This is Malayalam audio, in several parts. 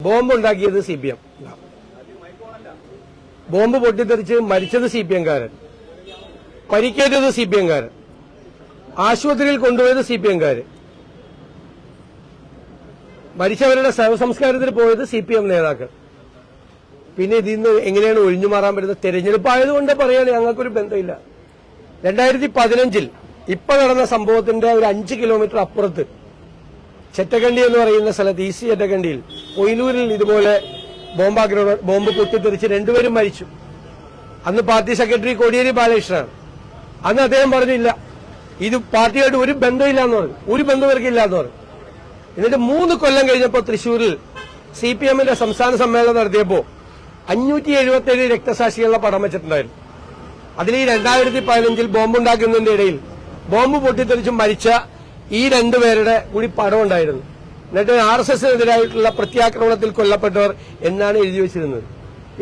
ബോംബുണ്ടാക്കിയത് CPM. ബോംബ് പൊട്ടിത്തെറിച്ച് മരിച്ചത് CPM-കാരൻ, പരിക്കേറ്റത് CPM-കാരൻ, ആശുപത്രിയിൽ കൊണ്ടുപോയത് CPM-കാര്, മരിച്ചവരുടെ ശവസംസ്കാരത്തിന് പോയത് CPM നേതാക്കൾ. പിന്നെ ഇതിന്ന് എങ്ങനെയാണ് ഒഴിഞ്ഞു മാറാൻ പറ്റുന്നത്? തെരഞ്ഞെടുപ്പായതുകൊണ്ട് പറയാണ് ഞങ്ങൾക്കൊരു ബന്ധമില്ല. 2015 ഇപ്പൊ നടന്ന സംഭവത്തിന്റെ ഒരു 5 കിലോമീറ്റർ അപ്പുറത്ത് ചെറ്റക്കണ്ടി എന്ന് പറയുന്ന സ്ഥലത്ത്, ഈസ്റ്റ് ചെറ്റക്കണ്ടിയിൽ കൊയിലൂരിൽ ഇതുപോലെ ബോംബ് പൊട്ടിത്തെറിച്ച് 2 പേരും മരിച്ചു. അന്ന് പാർട്ടി സെക്രട്ടറി കോടിയേരി ബാലകൃഷ്ണനാണ്. അന്ന് അദ്ദേഹം പറഞ്ഞില്ല, ഇത് പാർട്ടിയായിട്ട് ഒരു ബന്ധമില്ലാന്ന് പറഞ്ഞു, ഒരു ബന്ധം ഇവർക്കില്ലാന്ന് പറഞ്ഞു. എന്നിട്ട് 3 കൊല്ലം കഴിഞ്ഞപ്പോൾ തൃശൂരിൽ CPM-ന്റെ സംസ്ഥാന സമ്മേളനം നടത്തിയപ്പോൾ 577 രക്തസാക്ഷികളുടെ പടം വെച്ചിട്ടുണ്ടായിരുന്നു. അതിൽ ഈ 2015 ബോംബുണ്ടാക്കുന്നതിന്റെ ഇടയിൽ ബോംബ് പൊട്ടിത്തെറിച്ച് മരിച്ച ഈ 2 പേരുടെ കൂടി പടം ഉണ്ടായിരുന്നു. എന്നിട്ട് RSS-നെതിരായിട്ടുള്ള പ്രത്യാക്രമണത്തിൽ കൊല്ലപ്പെട്ടവർ എന്നാണ് എഴുതി വെച്ചിരുന്നത്.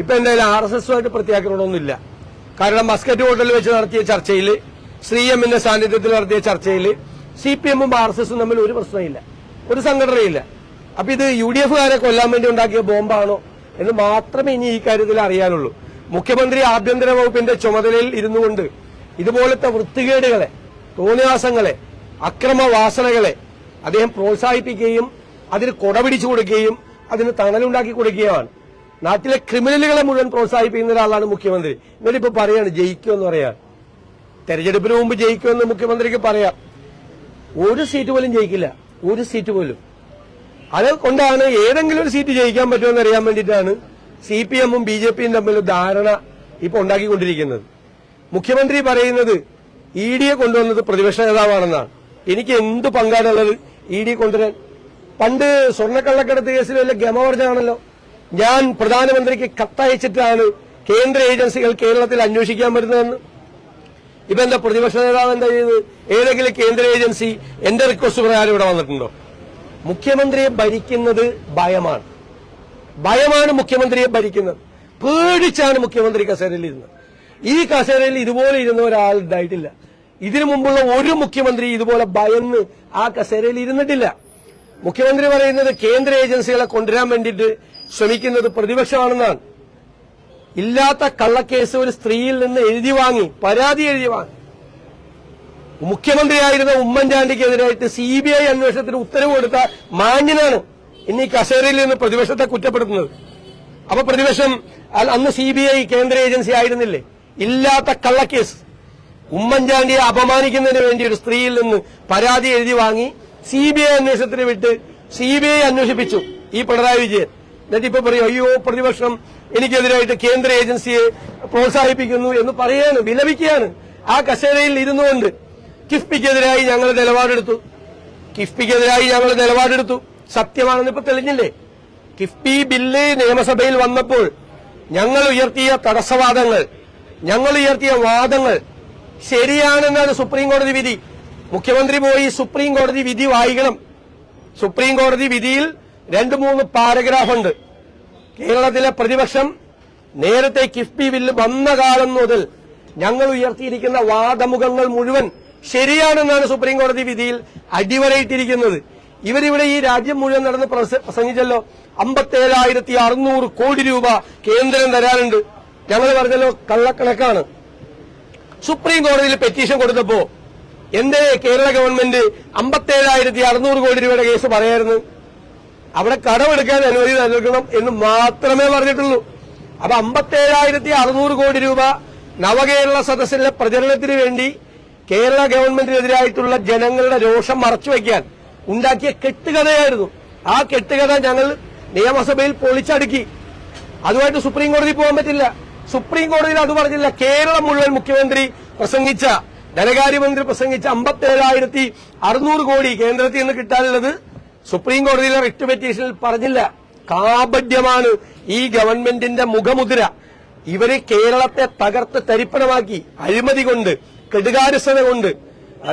ഇപ്പൊ എന്തായാലും RSS-ഉമായിട്ട് പ്രത്യാക്രമണമൊന്നുമില്ല. കാരണം മസ്കറ്റ് ഹോട്ടലിൽ വെച്ച് നടത്തിയ ചർച്ചയിൽ, ശ്രീഎമ്മിന്റെ സാന്നിധ്യത്തിൽ നടത്തിയ ചർച്ചയിൽ CPM-ഉം RSS-ഉം തമ്മിൽ ഒരു പ്രശ്നമില്ല, ഒരു സംഘടനയില്ല. അപ്പൊ ഇത് UDF-കാരെ കൊല്ലാൻ വേണ്ടി ഉണ്ടാക്കിയ ബോംബാണോ എന്ന് മാത്രമേ ഇനി ഈ കാര്യത്തിൽ അറിയാനുള്ളൂ. മുഖ്യമന്ത്രി ആഭ്യന്തര വകുപ്പിന്റെ ചുമതലയിൽ ഇരുന്നുകൊണ്ട് ഇതുപോലത്തെ വൃത്തികേടുകളെ, തോന്നിവാസങ്ങളെ, അക്രമവാസനകളെ അദ്ദേഹം പ്രോത്സാഹിപ്പിക്കുകയും അതിന് കൊടപിടിച്ചു കൊടുക്കുകയും അതിന് തണലുണ്ടാക്കി കൊടുക്കുകയാണ്. നാട്ടിലെ ക്രിമിനലുകളെ മുഴുവൻ പ്രോത്സാഹിപ്പിക്കുന്ന ഒരാളാണ് മുഖ്യമന്ത്രി. എന്നിട്ട് ഇപ്പൊ പറയാണ് ജയിക്കുമെന്ന് പറയാൻ. തെരഞ്ഞെടുപ്പിന് മുമ്പ് ജയിക്കുമെന്ന് മുഖ്യമന്ത്രിക്ക് പറയാം. ഒരു സീറ്റ് പോലും ജയിക്കില്ല, ഒരു സീറ്റ് പോലും. അതുകൊണ്ടാണ് ഏതെങ്കിലും ഒരു സീറ്റ് ജയിക്കാൻ പറ്റുമെന്ന് അറിയാൻ വേണ്ടിയിട്ടാണ് CPM-ഉം BJP-യും തമ്മിൽ ധാരണ ഇപ്പൊ ഉണ്ടാക്കിക്കൊണ്ടിരിക്കുന്നത്. മുഖ്യമന്ത്രി പറയുന്നത് ED-യെ കൊണ്ടുവന്നത് പ്രതിപക്ഷ നേതാവാണെന്നാണ്. എനിക്ക് എന്ത് പങ്കാണുള്ളത് ED കൊണ്ടുവരാൻ? പണ്ട് സ്വർണ്ണക്കള്ളക്കടത്ത് കേസിൽ വല്ല ഗമവർജനാണല്ലോ. ഞാൻ പ്രധാനമന്ത്രിക്ക് കത്തയച്ചിട്ടാണ് കേന്ദ്ര ഏജൻസികൾ കേരളത്തിൽ അന്വേഷിക്കാൻ വരുന്നതെന്ന്. ഇപ്പൊ എന്താ പ്രതിപക്ഷ നേതാവ് എന്താ ചെയ്തത്? ഏതെങ്കിലും കേന്ദ്ര ഏജൻസി എന്റെ റിക്വസ്റ്റ് പ്രകാരം ഇവിടെ വന്നിട്ടുണ്ടോ? മുഖ്യമന്ത്രിയെ ഭരിക്കുന്നത് ഭയമാണ്, ഭയമാണ് മുഖ്യമന്ത്രിയെ ഭരിക്കുന്നത്. പേടിച്ചാണ് മുഖ്യമന്ത്രി കസേരയിൽ ഇരുന്നത്. ഈ കസേരയിൽ ഇതുപോലെ ഇരുന്ന ഒരാൾ ഉണ്ടായിട്ടില്ല. ഇതിനു മുമ്പുള്ള ഒരു മുഖ്യമന്ത്രി ഇതുപോലെ ഭയന്ന് ആ കസേരയിൽ ഇരുന്നിട്ടില്ല. മുഖ്യമന്ത്രി പറയുന്നത് കേന്ദ്ര ഏജൻസികളെ കൊണ്ടുവരാൻ വേണ്ടിയിട്ട് ശ്രമിക്കുന്നത് പ്രതിപക്ഷമാണെന്നാണ്. ഇല്ലാത്ത കള്ളക്കേസ് ഒരു സ്ത്രീയിൽ നിന്ന് എഴുതി വാങ്ങി, പരാതി എഴുതി വാങ്ങി. മുഖ്യമന്ത്രിയായിരുന്ന ഉമ്മൻചാണ്ടിക്കെതിരായിട്ട് CBI അന്വേഷണത്തിന് ഉത്തരവ് കൊടുത്ത മാന്യനാണ് ഇന്ന് ഈ കസേരയിൽ നിന്ന് പ്രതിപക്ഷത്തെ കുറ്റപ്പെടുത്തുന്നത്. അപ്പൊ പ്രതിപക്ഷം അന്ന് CBI കേന്ദ്ര ഏജൻസി ആയിരുന്നില്ലേ? ഇല്ലാത്ത കള്ളക്കേസ് ഉമ്മൻചാണ്ടിയെ അപമാനിക്കുന്നതിന് വേണ്ടി ഒരു സ്ത്രീയിൽ നിന്ന് പരാതി എഴുതി വാങ്ങി CBI അന്വേഷണത്തിന് വിട്ട് CBI അന്വേഷിപ്പിച്ചു ഈ പിണറായി വിജയൻ. എന്നിട്ട് ഇപ്പൊ പറയും, അയ്യോ പ്രതിപക്ഷം എനിക്കെതിരായിട്ട് കേന്ദ്ര ഏജൻസിയെ പ്രോത്സാഹിപ്പിക്കുന്നു എന്ന് പറയാണ്, വിലപിക്കുകയാണ്. ആ കസേരയിൽ ഇരുന്നുകൊണ്ട് കിഫ്ബിക്കെതിരായി ഞങ്ങൾ നിലപാടെടുത്തു, കിഫ്ബിക്കെതിരായി ഞങ്ങൾ നിലപാടെടുത്തു. സത്യമാണെന്ന് ഇപ്പൊ തെളിഞ്ഞില്ലേ? കിഫ്ബി ബില്ല് നിയമസഭയിൽ വന്നപ്പോൾ ഞങ്ങൾ ഉയർത്തിയ തടസ്സവാദങ്ങൾ, ഞങ്ങൾ ഉയർത്തിയ വാദങ്ങൾ ശരിയാണെന്നാണ് സുപ്രീം കോടതി വിധി. മുഖ്യമന്ത്രി പോയി സുപ്രീം കോടതി വിധി വായിക്കണം. സുപ്രീം കോടതി വിധിയിൽ 2-3 പാരഗ്രാഫ് ഉണ്ട്. കേരളത്തിലെ പ്രതിപക്ഷം നേരത്തെ കിഫ്ബി ബില്ല് വന്ന കാലം മുതൽ ഞങ്ങൾ ഉയർത്തിയിരിക്കുന്ന വാദമുഖങ്ങൾ മുഴുവൻ ശരിയാണെന്നാണ് സുപ്രീം കോടതി വിധിയിൽ അടിവരയിട്ടിരിക്കുന്നത്. ഇവരിവിടെ ഈ രാജ്യം മുഴുവൻ നടന്ന് പ്രസംഗിച്ചല്ലോ, 57,600 കോടി രൂപ കേന്ദ്രം തരാനുണ്ട്. ഞങ്ങൾ പറഞ്ഞല്ലോ കള്ളക്കണക്കാണ്. സുപ്രീം കോടതിയിൽ പെറ്റീഷൻ കൊടുത്തപ്പോ എന്തേ കേരള ഗവൺമെന്റ് 57,600 കോടി രൂപയുടെ കേസ് പറയായിരുന്നു? അവിടെ കടമെടുക്കാൻ അനുമതി നൽകണം എന്ന് മാത്രമേ പറഞ്ഞിട്ടുള്ളൂ. അപ്പൊ 57,600 കോടി രൂപ നവകേരള സദസ്സിലെ പ്രചരണത്തിന് വേണ്ടി കേരള ഗവൺമെന്റിനെതിരായിട്ടുള്ള ജനങ്ങളുടെ രോഷം മറച്ചുവെക്കാൻ ഉണ്ടാക്കിയ കെട്ടുകഥയായിരുന്നു. ആ കെട്ടുകഥ ഞങ്ങൾ നിയമസഭയിൽ പൊളിച്ചടുക്കി. അതുമായിട്ട് സുപ്രീം കോടതി പോകാൻ പറ്റില്ല. സുപ്രീം കോടതിയിൽ അത് പറഞ്ഞില്ല. കേരളം മുഴുവൻ മുഖ്യമന്ത്രി പ്രസംഗിച്ച, ധനകാര്യമന്ത്രി പ്രസംഗിച്ച 57,600 കോടി കേന്ദ്രത്തിൽ നിന്ന് കിട്ടാനുള്ളത് സുപ്രീം കോടതിയിലെ റിറ്റ് പെറ്റീഷനിൽ പറഞ്ഞില്ല. കാപഢ്യമാണ് ഈ ഗവൺമെന്റിന്റെ മുഖമുദ്ര. ഇവര് കേരളത്തെ തകർത്ത് തരിപ്പണമാക്കി, അഴിമതി കൊണ്ട്, കെടുകാര്യസ്ഥത കൊണ്ട്,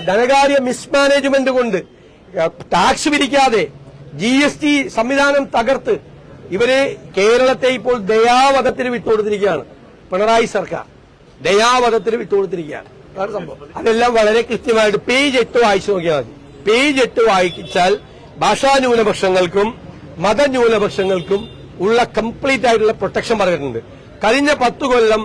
ധനകാര്യ മിസ്മാനേജ്മെന്റ് കൊണ്ട്, ടാക്സ് പിരിക്കാതെ GST സംവിധാനം തകർത്ത് ഇവര് കേരളത്തെ ഇപ്പോൾ ദയാവധത്തിന് വിട്ടുകൊടുത്തിരിക്കുകയാണ്. പിണറായി സർക്കാർ ദയാവധത്തിന് വിട്ടുകൊടുത്തിരിക്കുകയാണ്. അതാണ് സംഭവം. അതെല്ലാം വളരെ കൃത്യമായിട്ട് പേജ് 8 വായിച്ചു നോക്കിയാൽ മതി. പേജ് 8 വായിച്ചാൽ ഭാഷാ ന്യൂനപക്ഷങ്ങൾക്കും മതന്യൂനപക്ഷങ്ങൾക്കും ഉള്ള കംപ്ലീറ്റ് ആയിട്ടുള്ള പ്രൊട്ടക്ഷൻ പറഞ്ഞിട്ടുണ്ട്. കഴിഞ്ഞ 10 കൊല്ലം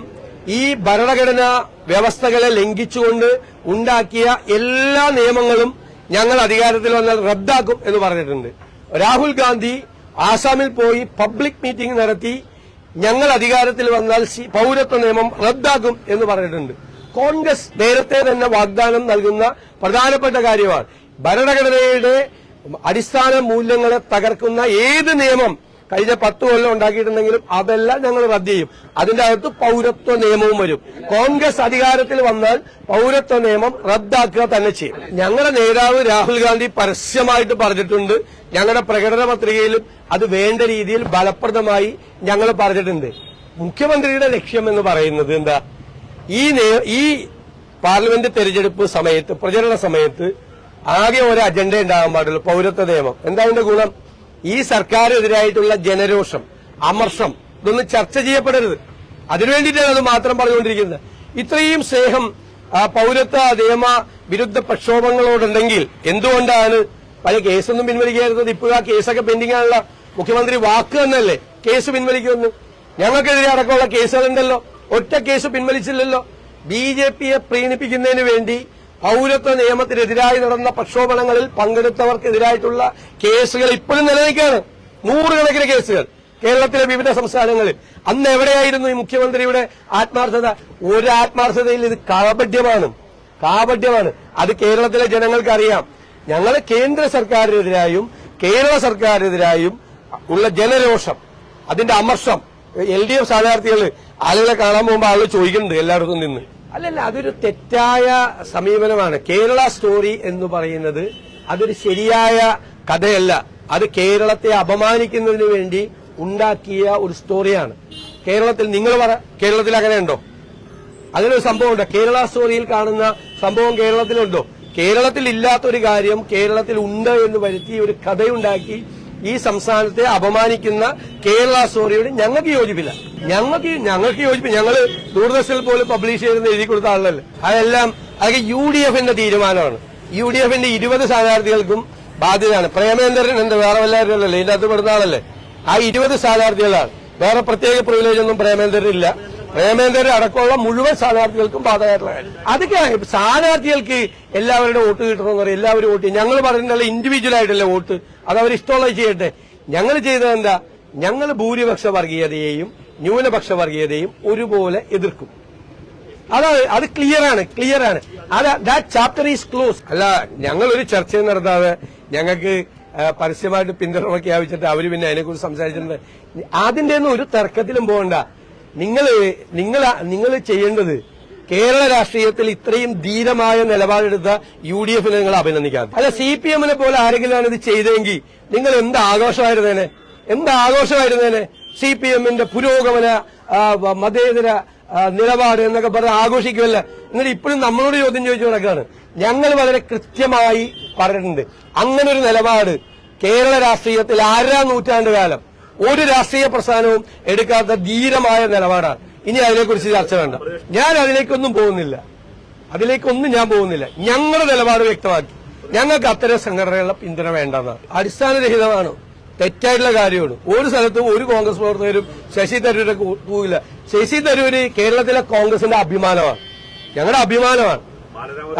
ഈ ഭരണഘടനാ വ്യവസ്ഥകളെ ലംഘിച്ചുകൊണ്ട് ഉണ്ടാക്കിയ എല്ലാ നിയമങ്ങളും ഞങ്ങൾ അധികാരത്തിൽ വന്നാൽ റദ്ദാക്കും എന്ന് പറഞ്ഞിട്ടുണ്ട്. രാഹുൽ ഗാന്ധി ആസാമിൽ പോയി പബ്ലിക് മീറ്റിംഗ് നടത്തി ഞങ്ങൾ അധികാരത്തിൽ വന്നാൽ പൌരത്വ നിയമം റദ്ദാക്കും എന്ന് പറഞ്ഞിട്ടുണ്ട്. കോൺഗ്രസ് നേരത്തെ തന്നെ വാഗ്ദാനം നൽകുന്ന പ്രധാനപ്പെട്ട കാര്യമാണ് ഭരണഘടനയുടെ അടിസ്ഥാന മൂല്യങ്ങളെ തകർക്കുന്ന ഏത് നിയമം കഴിഞ്ഞ 10 കൊല്ലം ഉണ്ടാക്കിയിട്ടുണ്ടെങ്കിലും അതെല്ലാം ഞങ്ങൾ റദ്ദ് ചെയ്യും. അതിന്റെ അകത്ത് പൌരത്വ നിയമവും വരും. കോൺഗ്രസ് അധികാരത്തിൽ വന്നാൽ പൌരത്വ നിയമം റദ്ദാക്കുക തന്നെ ചെയ്യും. ഞങ്ങളുടെ നേതാവ് രാഹുൽ ഗാന്ധി പരസ്യമായിട്ട് പറഞ്ഞിട്ടുണ്ട്. ഞങ്ങളുടെ പ്രകടന പത്രികയിലും അത് വേണ്ട രീതിയിൽ ഫലപ്രദമായി ഞങ്ങൾ പറഞ്ഞിട്ടുണ്ട്. മുഖ്യമന്ത്രിയുടെ ലക്ഷ്യം എന്ന് പറയുന്നത് എന്താ? ഈ പാർലമെന്റ് തെരഞ്ഞെടുപ്പ് സമയത്ത് പ്രചരണ സമയത്ത് ആകെ ഒരു അജണ്ട ഉണ്ടാകാൻ പാടുള്ളൂ, പൌരത്വ നിയമം. എന്താ അതിന്റെ ഗുണം? ഈ സർക്കാരിനെതിരായിട്ടുള്ള ജനരോഷം, അമർഷം ഇതൊന്നും ചർച്ച ചെയ്യപ്പെടരുത്. അതിനുവേണ്ടിയിട്ടാണ് അത് മാത്രം പറഞ്ഞുകൊണ്ടിരിക്കുന്നത്. ഇത്രയും സ്നേഹം പൌരത്വ നിയമ വിരുദ്ധ പ്രക്ഷോഭങ്ങളോടുണ്ടെങ്കിൽ എന്തുകൊണ്ടാണ് പല കേസൊന്നും പിൻവലിക്കായിരുന്നത്? ഇപ്പോഴും ആ കേസൊക്കെ പെൻഡിംഗ് ആണുള്ള മുഖ്യമന്ത്രി വാക്ക് തന്നെയല്ലേ കേസ് പിൻവലിക്കുമെന്ന്. ഞങ്ങൾക്കെതിരെ അടക്കമുള്ള കേസുകളുണ്ടല്ലോ, ഒറ്റ കേസ് പിൻവലിച്ചില്ലല്ലോ. BJPയെ പ്രീണിപ്പിക്കുന്നതിന് വേണ്ടി പൌരത്വ നിയമത്തിനെതിരായി നടന്ന പ്രക്ഷോഭങ്ങളിൽ പങ്കെടുത്തവർക്കെതിരായിട്ടുള്ള കേസുകൾ ഇപ്പോഴും നിലനിൽക്കുകയാണ്. 100 കണക്കിന് കേസുകൾ കേരളത്തിലെ വിവിധ സംസ്ഥാനങ്ങളിൽ. അന്ന് എവിടെയായിരുന്നു ഈ മുഖ്യമന്ത്രിയുടെ ആത്മാർത്ഥത? ഒരു ആത്മാർത്ഥതയിൽ ഇത് കാപട്യമാണ്. അത് കേരളത്തിലെ ജനങ്ങൾക്കറിയാം. ഞങ്ങൾ കേന്ദ്ര സർക്കാരിനെതിരായും കേരള സർക്കാരിനെതിരായും ഉള്ള ജനരോഷം, അതിന്റെ അമർഷം, LDF സ്ഥാനാർത്ഥികൾ ആളുകളെ കാണാൻ പോകുമ്പോൾ ആളുകൾ ചോദിക്കുന്നുണ്ട് എല്ലായിടത്തും നിന്ന്. അല്ലല്ല, അതൊരു തെറ്റായ സമീപനമാണ്. കേരള സ്റ്റോറി എന്ന് പറയുന്നത് അതൊരു ശരിയായ കഥയല്ല. അത് കേരളത്തെ അപമാനിക്കുന്നതിന് വേണ്ടി ഉണ്ടാക്കിയ ഒരു സ്റ്റോറിയാണ്. കേരളത്തിൽ നിങ്ങൾ കേരളത്തിൽ അങ്ങനെയുണ്ടോ? അതിനൊരു സംഭവമുണ്ടോ? കേരള സ്റ്റോറിയിൽ കാണുന്ന സംഭവം കേരളത്തിലുണ്ടോ? കേരളത്തിൽ ഇല്ലാത്തൊരു കാര്യം കേരളത്തിൽ ഉണ്ട് എന്ന് വരുത്തി ഒരു കഥയുണ്ടാക്കി ഈ സംസ്ഥാനത്തെ അപമാനിക്കുന്ന കേരള സ്റ്റോറിയോട് ഞങ്ങൾക്ക് യോജിപ്പില്ല. ഞങ്ങൾക്ക് യോജിപ്പില്ല. ഞങ്ങള് ദൂരദർശനിൽ പോലും പബ്ലിഷ് ചെയ്തെന്ന് എഴുതി കൊടുത്ത ആളല്ലേ. അതൊക്കെ UDFന്റെ തീരുമാനമാണ്. UDFന്റെ 20 സ്ഥാനാർത്ഥികൾക്കും ബാധ്യതയാണ്. പ്രേമേന്ദ്രൻ എന്ത് വേറെ വല്ലവരും അല്ലേ ഇതിനകത്ത് പെടുന്ന ആളല്ലേ? ആ 20 സ്ഥാനാർത്ഥികളാണ്. വേറെ പ്രത്യേക പ്രിവിലേജ് ഒന്നും പ്രേമേന്ദ്രനില്ല. പ്രേമേന്ദ്രൻ അടക്കമുള്ള മുഴുവൻ സ്ഥാനാർത്ഥികൾക്കും ബാധകമായിട്ടുള്ള കാര്യം. അതൊക്കെ സ്ഥാനാർത്ഥികൾക്ക് എല്ലാവരുടെ വോട്ട് കിട്ടണമെന്ന് പറയും. എല്ലാവരും വോട്ട് ചെയ്യും. ഞങ്ങൾ പറയുന്നതല്ല, ഇൻഡിവിജ്വൽ ആയിട്ടല്ലേ വോട്ട്. അത് അവർ ഇഷ്ടമുള്ളത് ചെയ്യട്ടെ. ഞങ്ങൾ ചെയ്തത് എന്താ? ഞങ്ങൾ ഭൂരിപക്ഷ വർഗീയതയെയും ന്യൂനപക്ഷ വർഗീയതയും ഒരുപോലെ എതിർക്കും. അത് ക്ലിയറാണ്. That chapter is close. അല്ല, ഞങ്ങൾ ഒരു ചർച്ച നടത്താതെ ഞങ്ങൾക്ക് പരസ്യമായിട്ട് പിന്തുണ പ്രഖ്യാപിച്ചിട്ട് അവര് പിന്നെ അതിനെക്കുറിച്ച് സംസാരിച്ചിട്ടുണ്ട്. അതിന്റെ ഒന്നും ഒരു തർക്കത്തിലും പോകണ്ട. നിങ്ങൾ ചെയ്യേണ്ടത് കേരള രാഷ്ട്രീയത്തിൽ ഇത്രയും ധീരമായ നിലപാടെടുത്ത UDFനെ നിങ്ങൾ അഭിനന്ദിക്കാം. അല്ല, CPMനെ പോലെ ആരെങ്കിലാണ് ഇത് ചെയ്തെങ്കിൽ നിങ്ങൾ എന്ത് ആഘോഷമായിരുന്നേനെ? CPMന്റെ പുരോഗമന മതേതര നിലപാട് എന്നൊക്കെ പറഞ്ഞ് ആഘോഷിക്കുമല്ല. നിങ്ങൾ ഇപ്പോഴും നമ്മളോട് ചോദ്യം ചോദിച്ചു നടക്കുകയാണ്. ഞങ്ങൾ വളരെ കൃത്യമായി പറഞ്ഞിട്ടുണ്ട്, അങ്ങനൊരു നിലപാട് കേരള രാഷ്ട്രീയത്തിൽ 1/2 നൂറ്റാണ്ട് കാലം ഒരു രാഷ്ട്രീയ പ്രസ്ഥാനവും എടുക്കാത്ത ധീരമായ നിലപാടാണ്. ഇനി അതിനെക്കുറിച്ച് ചർച്ച വേണ്ട. ഞാൻ അതിലേക്കൊന്നും പോകുന്നില്ല. ഞങ്ങളുടെ നിലപാട് വ്യക്തമാക്കി. ഞങ്ങൾക്ക് അത്തരം സംഘടനകളുടെ പിന്തുണ വേണ്ടെന്നാണ്. അടിസ്ഥാനരഹിതമാണ്, തെറ്റായിട്ടുള്ള കാര്യമാണ്. ഒരു സ്ഥലത്തും ഒരു കോൺഗ്രസ് പ്രവർത്തകരും ശശി തരൂരെ പോകില്ല. ശശി തരൂര് കേരളത്തിലെ കോൺഗ്രസിന്റെ അഭിമാനമാണ്, ഞങ്ങളുടെ അഭിമാനമാണ്.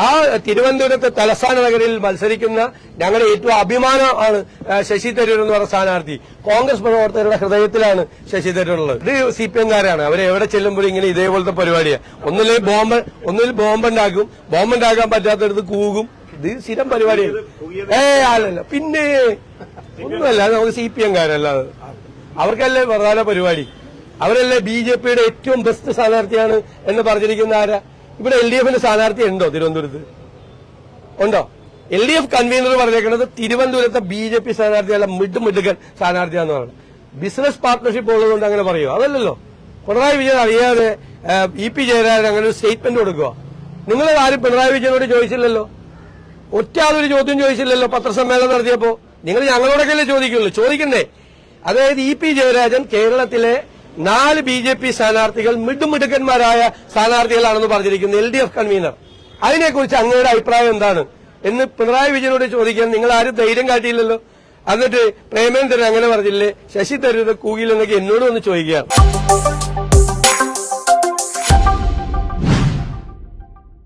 ആ തിരുവനന്തപുരത്തെ തലസ്ഥാന നഗരിയിൽ മത്സരിക്കുന്ന ഞങ്ങളുടെ ഏറ്റവും അഭിമാനമാണ് ശശി തരൂർ എന്ന് പറഞ്ഞ സ്ഥാനാർത്ഥി. കോൺഗ്രസ് പ്രവർത്തകരുടെ ഹൃദയത്തിലാണ് ശശി തരൂരുള്ളത്. ഇത് CPMകാരാണ്. അവരെ എവിടെ ചെല്ലുമ്പോഴും ഇങ്ങനെ ഇതേപോലത്തെ പരിപാടിയാണ്. ഒന്നിൽ ബോംബുണ്ടാക്കും, ബോംബുണ്ടാക്കാൻ പറ്റാത്തടത്ത് കൂകും. ഇത് സ്ഥിരം പരിപാടിയാണ്. അല്ലല്ല, പിന്നെ ഒന്നുമല്ല, നമുക്ക് CPMകാരല്ലാതെ അവർക്കല്ലേ പ്രധാന പരിപാടി. അവരല്ലേ BJPയുടെ ഏറ്റവും ബെസ്റ്റ് സ്ഥാനാർത്ഥിയാണ് എന്ന് പറഞ്ഞിരിക്കുന്ന ആരാ? ഇവിടെ LDFന്റെ സ്ഥാനാർത്ഥി ഉണ്ടോ? തിരുവനന്തപുരത്ത് ഉണ്ടോ? LDF കൺവീനർ പറഞ്ഞേക്കുന്നത് തിരുവനന്തപുരത്തെ BJP സ്ഥാനാർത്ഥിയല്ല, മിടുക്കൻ സ്ഥാനാർത്ഥിയാന്ന് പറഞ്ഞു. ബിസിനസ് പാർട്ണർഷിപ്പ് ഉള്ളതുകൊണ്ട് അങ്ങനെ പറയുമോ? അതല്ലല്ലോ. പിണറായി വിജയൻ അറിയാതെ EP ജയരാജൻ അങ്ങനെ ഒരു സ്റ്റേറ്റ്മെന്റ് കൊടുക്കുക. നിങ്ങൾ ആരും പിണറായി വിജയനോട് ചോദിച്ചില്ലല്ലോ, ഒറ്റ ആളൊരു ചോദ്യം ചോദിച്ചില്ലല്ലോ പത്രസമ്മേളനം നടത്തിയപ്പോ. നിങ്ങൾ ഞങ്ങളോടൊക്കെയല്ലേ ചോദിക്കണ്ടേ? അതായത് EP ജയരാജൻ കേരളത്തിലെ 4 BJP സ്ഥാനാർത്ഥികൾ മിടുക്കന്മാരായ സ്ഥാനാർത്ഥികളാണെന്ന് പറഞ്ഞിരിക്കുന്നു LDF കൺവീനർ. അതിനെക്കുറിച്ച് അങ്ങയുടെ അഭിപ്രായം എന്താണ് എന്ന് പിണറായി വിജയനോട് ചോദിക്കാൻ നിങ്ങൾ ആരും ധൈര്യം കാട്ടിയില്ലല്ലോ. എന്നിട്ട് പ്രേമേന്ദ്രൻ അങ്ങനെ പറഞ്ഞില്ലേ, ശശി തരൂർ കൂകിലെന്നൊക്കെ എന്നോട് വന്ന് ചോദിക്കുകയാണ്.